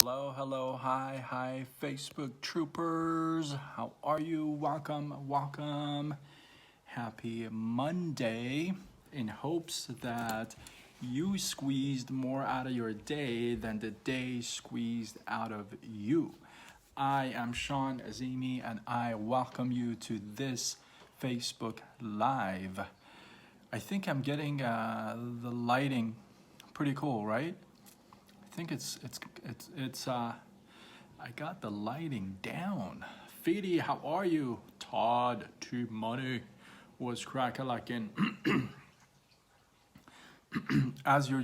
Hello, hello, hi, hi, Facebook troopers. How are you? Welcome, welcome. Happy Monday. In hopes that you squeezed more out of your day than the day squeezed out of you. I am Sean Azimi and I welcome you to this Facebook Live. I think I'm getting the lighting pretty cool, right? I think it's I got the lighting down. Feedy, how are you? Todd T Money was crack-a-lackin'. As you're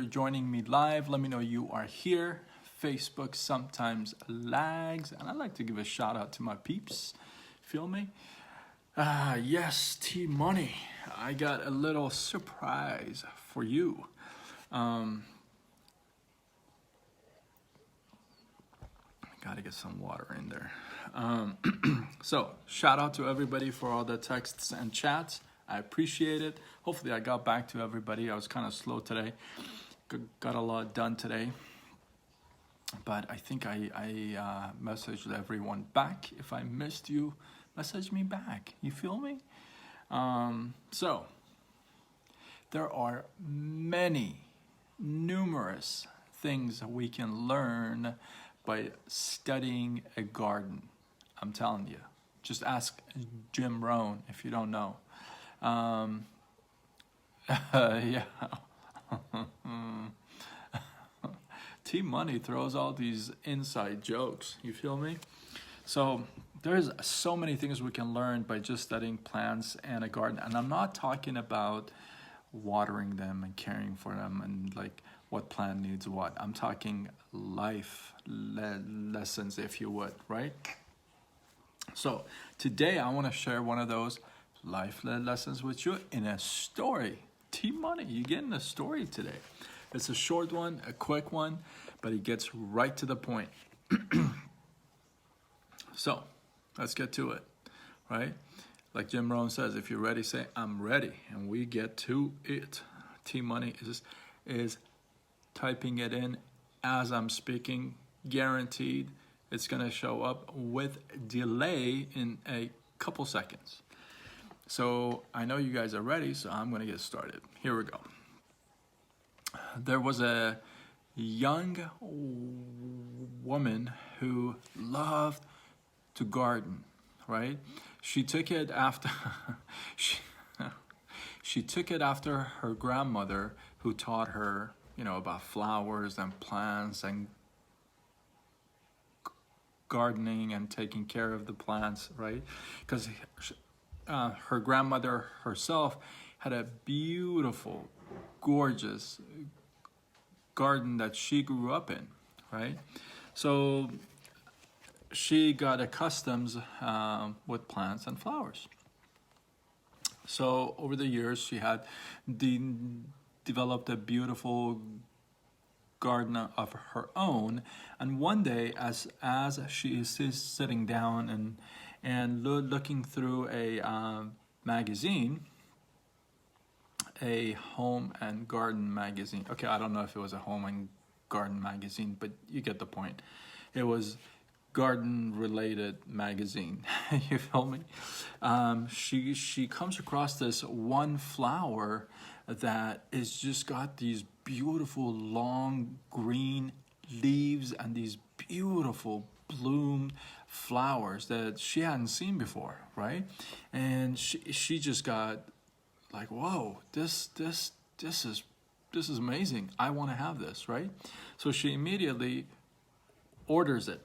joining me live, let me know you are here. Facebook sometimes lags, and I'd like to give a shout out to my peeps. Feel me? Yes, T Money. I got a little surprise for you. Gotta get some water in there. So, shout out to everybody for all the texts and chats. I appreciate it. Hopefully, I got back to everybody. I was kind of slow today. Got a lot done today. But I think I messaged everyone back. If I missed you, message me back. You feel me? So, there are numerous things that we can learn by studying a garden. I'm telling you. Just ask Jim Rohn if you don't know. Yeah. T Money throws all these inside jokes. You feel me? So there's so many things we can learn by just studying plants and a garden. And I'm not talking about watering them and caring for them and like what plant needs what. I'm talking life lessons, if you would, right? So today I want to share one of those life lessons with you in a story. T Money, you're getting a story today. It's a short one, a quick one, but it gets right to the point. So let's get to it, right? Like Jim Rohn says, if you're ready, say, I'm ready. And we get to it. T Money is typing it in as I'm speaking. Guaranteed it's going to show up with delay in a couple seconds. So I know you guys are ready, so I'm going to get started. Here we go. There was a young woman who loved to garden, right? She took it after she took it after her grandmother, who taught her, about flowers and plants and gardening and taking care of the plants, right? Because her grandmother herself had a beautiful, gorgeous garden that she grew up in, right? So she got accustomed with plants and flowers. So over the years, she had developed a beautiful garden of her own. And one day, as she is sitting down and looking through a magazine, a home and garden magazine. Okay, I don't know if it was a home and garden magazine, but you get the point. It was garden-related magazine. You feel me? She comes across this one flower that is just got these beautiful long green leaves and these beautiful bloomed flowers that she hadn't seen before, right? And she just got like, whoa, this is amazing. I want to have this, right? So she immediately orders it,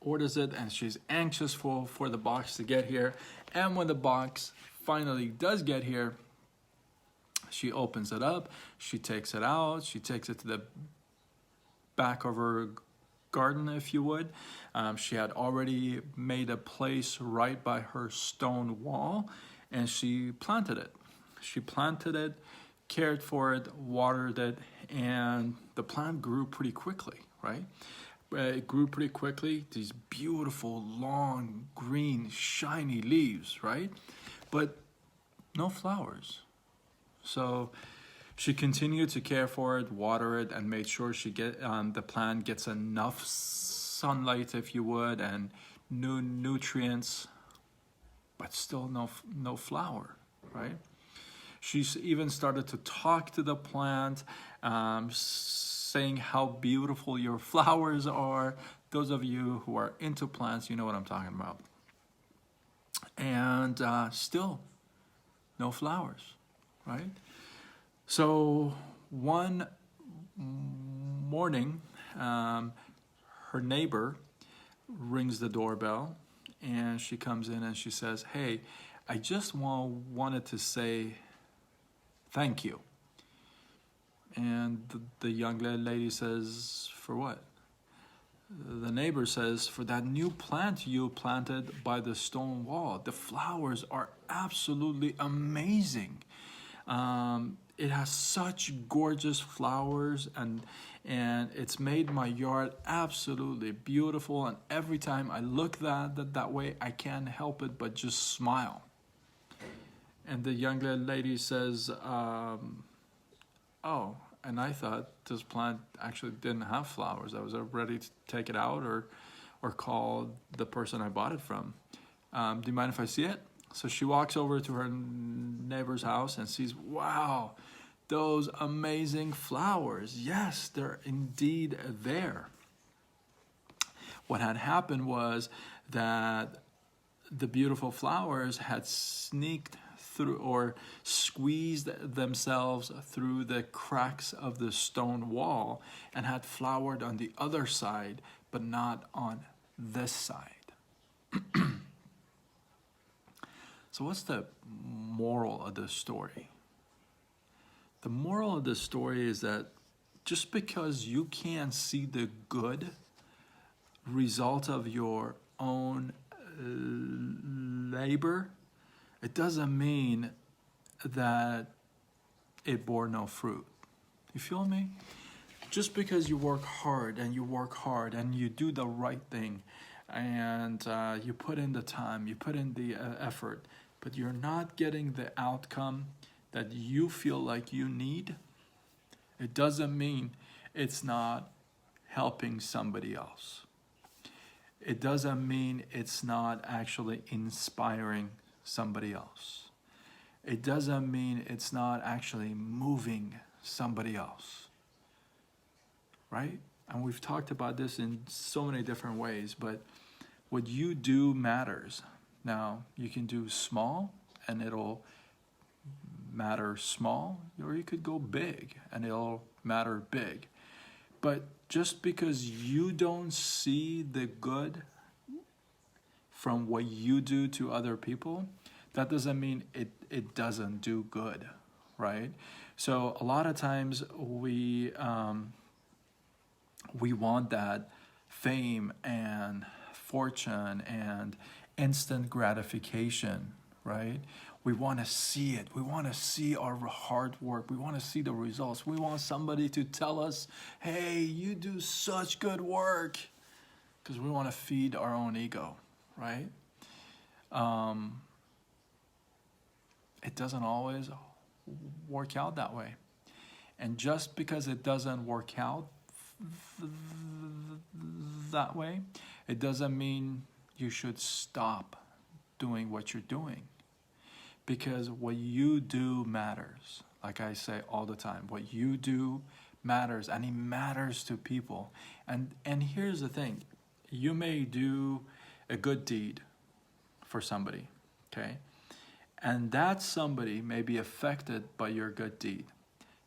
and she's anxious for the box to get here. And when the box finally does get here, she opens it up, she takes it out, she takes it to the back of her garden, if you would. She had already made a place right by her stone wall, and she planted it. She planted it, cared for it, watered it, and the plant grew pretty quickly, right? It grew pretty quickly, these beautiful, long, green, shiny leaves, right? But no flowers. So She continued to care for it, water it, and made sure the plant gets enough sunlight, if you would, and new nutrients, but still no flower, right? She's even started to talk to the plant, saying how beautiful your flowers are. Those of you who are into plants, you know what I'm talking about. And still no flowers, right? So one morning, her neighbor rings the doorbell, and she comes in and she says, "Hey, I just wanted to say thank you." And the young lady says, "For what?" The neighbor says, "For that new plant you planted by the stone wall. The flowers are absolutely amazing. It has such gorgeous flowers, and it's made my yard absolutely beautiful. And every time I look that way, I can't help it but just smile." And the young lady says, "Oh, and I thought this plant actually didn't have flowers. I was ready to take it out or call the person I bought it from. Do you mind if I see it?" So she walks over to her neighbor's house and sees, wow, those amazing flowers. Yes, they're indeed there. What had happened was that the beautiful flowers had sneaked through or squeezed themselves through the cracks of the stone wall and had flowered on the other side, but not on this side. So what's the moral of this story? The moral of this story is that just because you can't see the good result of your own labor, it doesn't mean that it bore no fruit. You feel me? Just because you work hard and you do the right thing and you put in the time, you put in the effort, but you're not getting the outcome that you feel like you need, it doesn't mean it's not helping somebody else. It doesn't mean it's not actually inspiring somebody else. It doesn't mean it's not actually moving somebody else. Right? And we've talked about this in so many different ways, but what you do matters. Now, you can do small and it'll matter small, or you could go big and it'll matter big. But just because you don't see the good from what you do to other people, that doesn't mean it doesn't do good, right? So a lot of times we want that fame and fortune and instant gratification, right? We want to see it. We want to see our hard work. We want to see the results. We want somebody to tell us, "Hey, you do such good work," because we want to feed our own ego, right? It doesn't always work out that way. And just because it doesn't work out that way, it doesn't mean you should stop doing what you're doing. Because what you do matters. Like I say all the time, what you do matters, and it matters to people. And here's the thing, you may do a good deed for somebody, okay? And that somebody may be affected by your good deed.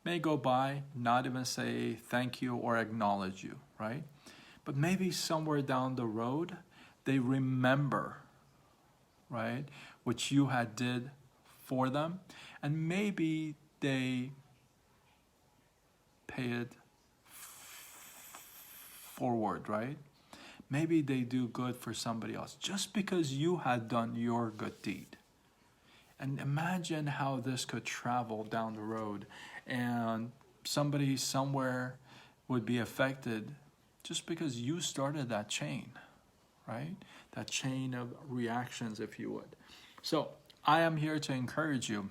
May go by, not even say thank you or acknowledge you, right? But maybe somewhere down the road, they remember, right, what you had did for them, and maybe they pay it forward, right? Maybe they do good for somebody else just because you had done your good deed. And imagine how this could travel down the road, and somebody somewhere would be affected just because you started that chain, right? That chain of reactions, if you would. So I am here to encourage you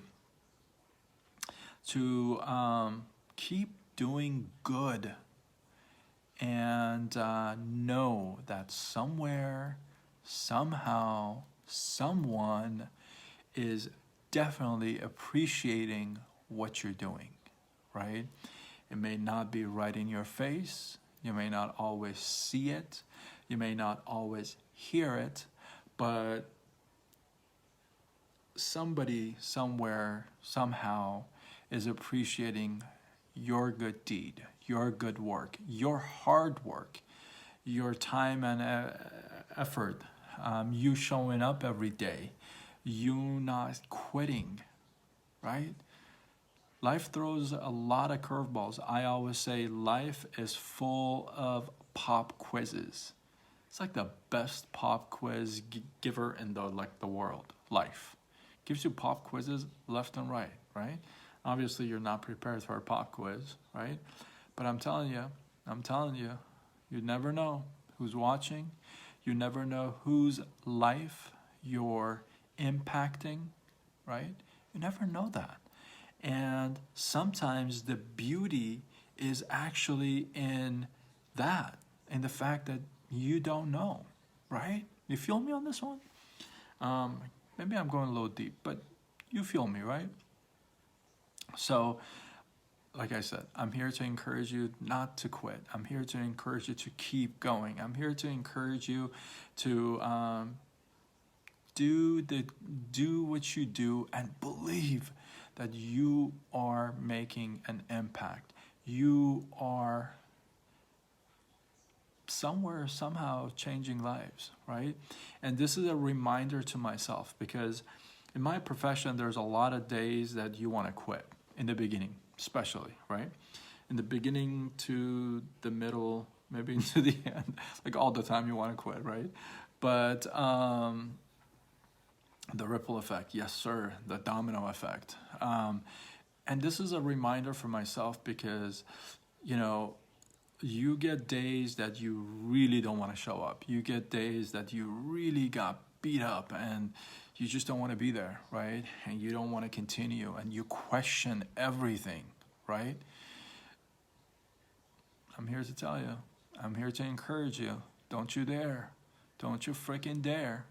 to keep doing good and know that somewhere, somehow, someone is definitely appreciating what you're doing, right? It may not be right in your face. You may not always see it. You may not always hear it, but somebody, somewhere, somehow is appreciating your good deed, your good work, your hard work, your time and effort, you showing up every day, you not quitting, right? Life throws a lot of curveballs. I always say life is full of pop quizzes. It's like the best pop quiz giver in the world. Life gives you pop quizzes left and right, right? Obviously, you're not prepared for a pop quiz, right? But I'm telling you, you never know who's watching. You never know whose life you're impacting, right? You never know that. And sometimes the beauty is actually in that, in the fact that you don't know, right? You feel me on this one? Maybe I'm going a little deep, but you feel me, right? So, like I said, I'm here to encourage you not to quit. I'm here to encourage you to keep going. I'm here to encourage you to do what you do and believe that you are making an impact. You are somewhere, somehow changing lives, right? And this is a reminder to myself, because in my profession, there's a lot of days that you want to quit in the beginning, especially, right? In the beginning to the middle, maybe into the end, like all the time you want to quit, right? But the ripple effect, yes, sir, the domino effect. And this is a reminder for myself, because, you know, you get days that you really don't want to show up. You get days that you really got beat up and you just don't want to be there, right? And you don't want to continue and you question everything, right? I'm here to tell you. I'm here to encourage you. Don't you dare. Don't you freaking dare.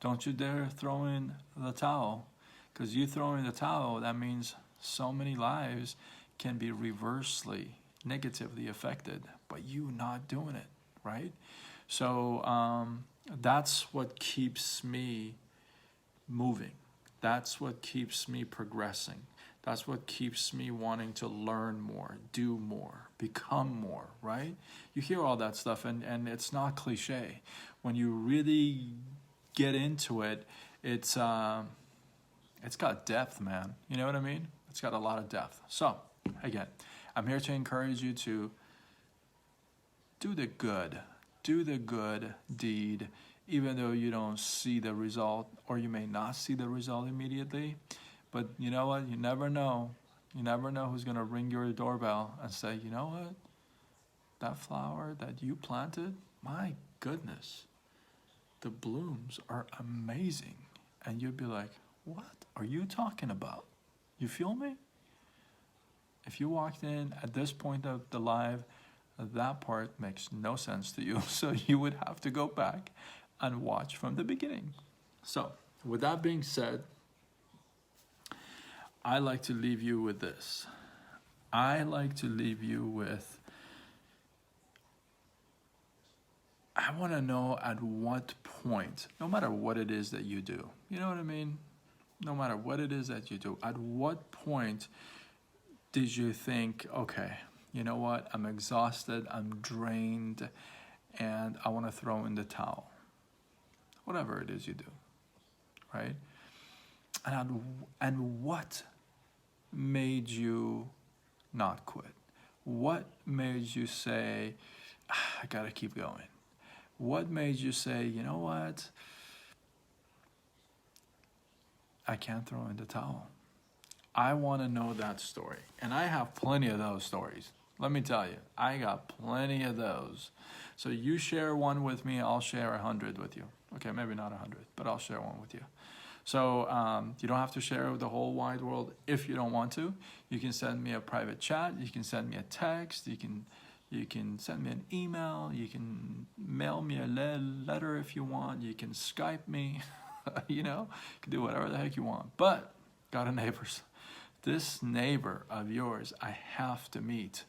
Don't you dare throw in the towel. Because you throw in the towel, that means so many lives can be reversely, negatively affected by you not doing it, right? So that's what keeps me moving. That's what keeps me progressing. That's what keeps me wanting to learn more, do more, become more, right? You hear all that stuff, and it's not cliche. When you really get into it, it's got depth, man. You know what I mean? It's got a lot of depth. So, again, I'm here to encourage you to do the good deed, even though you don't see the result, or you may not see the result immediately. But you know what? You never know. You never know who's going to ring your doorbell and say, you know what? That flower that you planted, my goodness, the blooms are amazing. And you'd be like, what are you talking about? You feel me? If you walked in at this point of the live, that part makes no sense to you. So you would have to go back and watch from the beginning. So, with that being said, I like to leave you with this. I want to know at what point, no matter what it is that you do, you know what I mean? No matter what it is that you do, at what point did you think, okay, you know what, I'm exhausted, I'm drained, and I want to throw in the towel? Whatever it is you do, right? And what made you not quit? What made you say, I gotta keep going? What made you say, you know what, I can't throw in the towel? I want to know that story. And I have plenty of those stories. Let me tell you, I got plenty of those. So you share one with me, I'll share 100 with you. Okay, maybe not 100, but I'll share one with you. So you don't have to share with the whole wide world if you don't want to. You can send me a private chat. You can send me a text. You can send me an email. You can mail me a letter if you want. You can Skype me. You know, you can do whatever the heck you want. But got a neighbors. This neighbor of yours, I have to meet.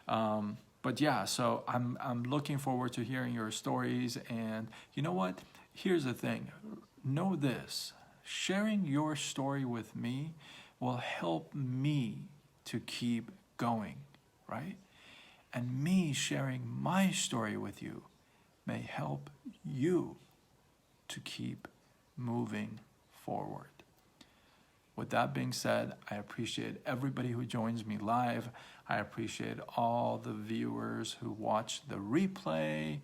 But yeah, so I'm looking forward to hearing your stories. And you know what? Here's the thing. Know this. Sharing your story with me will help me to keep going, right? And me sharing my story with you may help you to keep moving forward. With that being said, I appreciate everybody who joins me live. I appreciate all the viewers who watch the replay.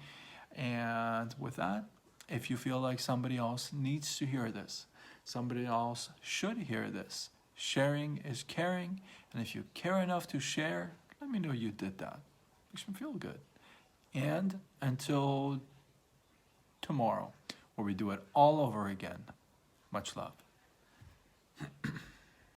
And with that, if you feel like somebody else needs to hear this, somebody else should hear this, sharing is caring. And if you care enough to share, let me know you did that. Makes me feel good. And until tomorrow, where we do it all over again, much love.